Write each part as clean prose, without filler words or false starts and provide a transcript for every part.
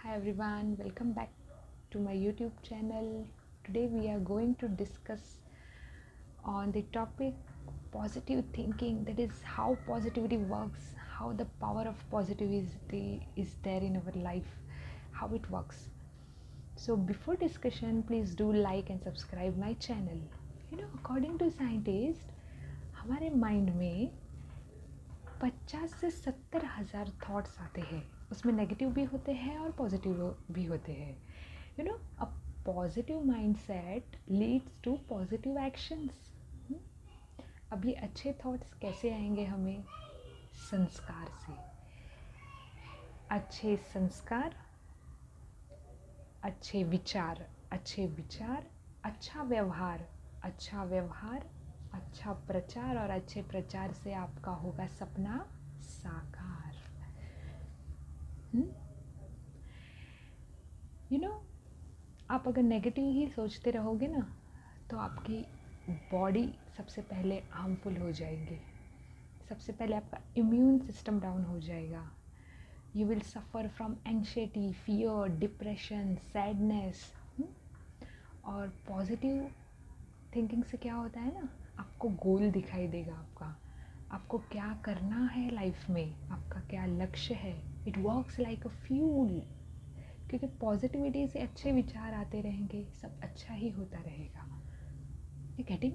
Hi everyone, welcome back to my YouTube channel. Today we are going to discuss on the topic positive thinking, that is how positivity works, how the power of positivity is there in our life, how it works. So before discussion, please do like and subscribe my channel. According to scientists, हमारे mind में 50 से 70,000 thoughts आते हैं. उसमें negative भी होते हैं और पॉजिटिव भी होते हैं. A positive mindset leads to positive actions. अब ये अच्छे थॉट्स कैसे आएंगे हमें? संस्कार से. अच्छे संस्कार, अच्छे विचार, अच्छा व्यवहार, अच्छा प्रचार, और अच्छे प्रचार से आपका होगा सपना साकार. आप अगर नेगेटिव ही सोचते रहोगे ना, तो आपकी बॉडी सबसे पहले हार्मफुल हो जाएगी. सबसे पहले आपका इम्यून सिस्टम डाउन हो जाएगा. You will suffer from anxiety, fear, depression, sadness. और पॉजिटिव थिंकिंग से क्या होता है ना, आपको गोल दिखाई देगा. आपको क्या करना है लाइफ में, आपका क्या लक्ष्य है. It works like a fuel. क्योंकि पॉजिटिविटी से अच्छे विचार आते रहेंगे, सब अच्छा ही होता रहेगा. ये गेटिंग.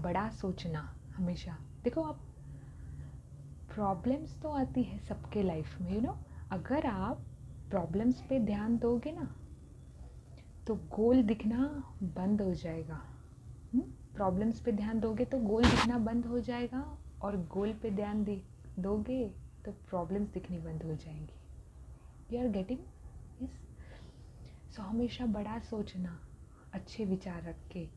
बड़ा सोचना हमेशा. देखो, आप प्रॉब्लम्स तो आती है सबके लाइफ में. अगर आप प्रॉब्लम्स पे ध्यान दोगे ना, तो गोल दिखना बंद हो जाएगा. प्रॉब्लम्स पे ध्यान दोगे तो गोल दिखना बंद हो जाएगा, और गोल पे ध्यान दोगे तो प्रॉब्लम्स दिखनी बंद हो जाएंगी. You are getting. Yes. So हमेशा बड़ा सोचना, अच्छे विचार रख के.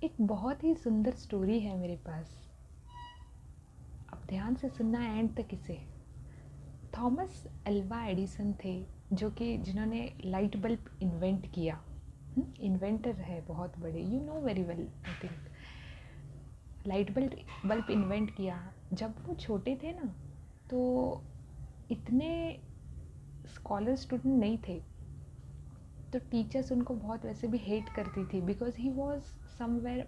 एक बहुत ही सुंदर स्टोरी है मेरे पास. अब ध्यान से सुनना एंड तक इसे. थॉमस अल्वा एडिसन थे, जिन्होंने लाइट बल्ब इन्वेंट किया. इन्वेंटर है बहुत बड़े. You know very well, I think. Light bulb invent किया. जब वो छोटे थे ना, तो इतने स्कॉलर स्टूडेंट नहीं थे, तो टीचर्स उनको बहुत वैसे भी हेट करती थी, because he was somewhere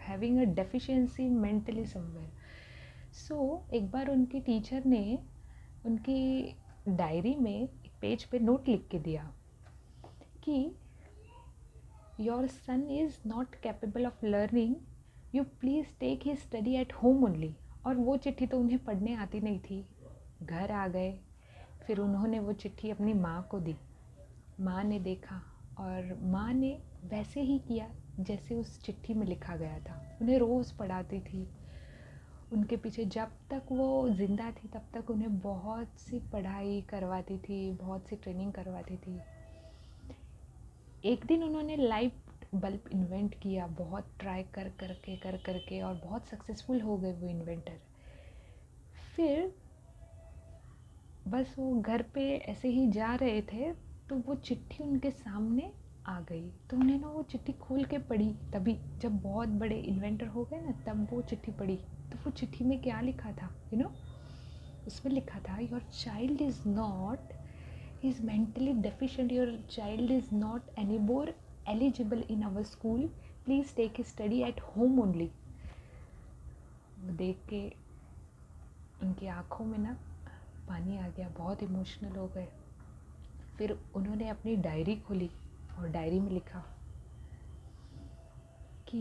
having a deficiency mentally somewhere. So एक बार उनकी टीचर ने उनकी डायरी में एक पेज पे नोट लिख के दिया कि your son is not capable of learning, you please take his study at home only. और वो चिट्ठी तो उन्हें पढ़ने आती नहीं थी. घर आ गए, फिर उन्होंने वो चिट्ठी अपनी माँ को दी. माँ ने देखा, और माँ ने वैसे ही किया जैसे उस चिट्ठी में लिखा गया था. उन्हें रोज़ पढ़ाती थी. उनके पीछे जब तक वो ज़िंदा थी तब तक उन्हें बहुत सी पढ़ाई करवाती थी, बहुत सी ट्रेनिंग करवाती थी. एक दिन उन्होंने लाइट बल्ब इन्वेंट किया, बहुत ट्राई कर करके, और बहुत सक्सेसफुल हो गए वो इन्वेंटर. फिर बस वो घर पे ऐसे ही जा रहे थे, तो वो चिट्ठी उनके सामने आ गई. तो उन्होंने वो चिट्ठी खोल के पढ़ी. तभी जब बहुत बड़े इन्वेंटर हो गए ना, तब वो चिट्ठी पढ़ी. तो वो चिट्ठी में क्या लिखा था, उसमें लिखा था, your child is not, is mentally deficient, your child is not anymore eligible in our school, please take his study at home only. वो देख के उनकी आँखों में ना पानी आ गया, बहुत इमोशनल हो गए. फिर उन्होंने अपनी डायरी खोली, और डायरी में लिखा कि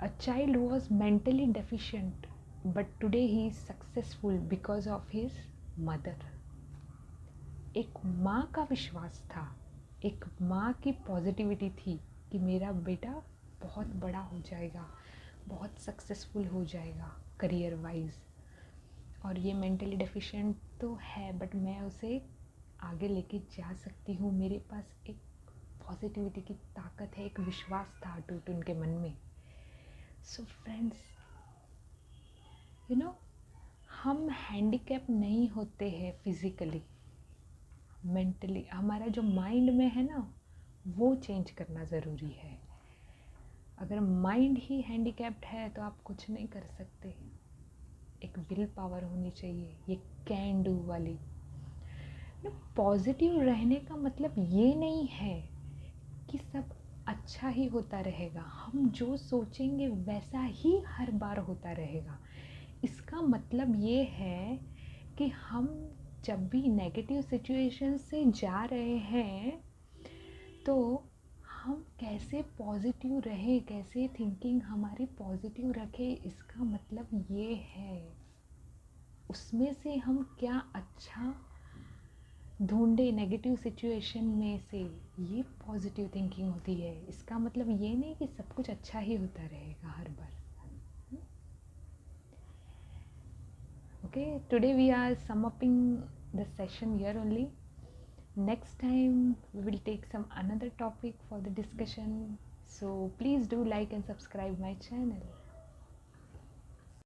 a child was mentally deficient but today he is successful because of his mother. एक माँ का विश्वास था, एक माँ की पॉजिटिविटी थी कि मेरा बेटा बहुत बड़ा हो जाएगा, बहुत सक्सेसफुल हो जाएगा करियर वाइज. और ये मेंटली डेफिशिएंट तो है, बट मैं उसे आगे लेके जा सकती हूँ. मेरे पास एक पॉजिटिविटी की ताकत है, एक विश्वास था अटूट उनके मन में. सो फ्रेंड्स, हम हैंडीकैप नहीं होते हैं फिज़िकली, मेंटली. हमारा जो माइंड में है ना, वो चेंज करना ज़रूरी है. अगर माइंड ही हैंडीकैप्ड है तो आप कुछ नहीं कर सकते। एक विल पावर होनी चाहिए, ये कैन डू वाली। पॉजिटिव रहने का मतलब ये नहीं है कि सब अच्छा ही होता रहेगा, हम जो सोचेंगे वैसा ही हर बार होता रहेगा। इसका मतलब ये है कि हम जब भी नेगेटिव सिचुएशन से जा रहे हैं तो हम कैसे पॉजिटिव रहे, कैसे थिंकिंग हमारी पॉजिटिव रखे, इसका मतलब ये है। उसमें से हम क्या अच्छा ढूंढे नेगेटिव सिचुएशन में से, ये पॉजिटिव थिंकिंग होती है। इसका मतलब ये नहीं कि सब कुछ अच्छा ही होता रहेगा हर बार। Okay, today we are summing अपिंग the session here only. Next time we will take some another topic for the discussion, so please do like and subscribe my channel.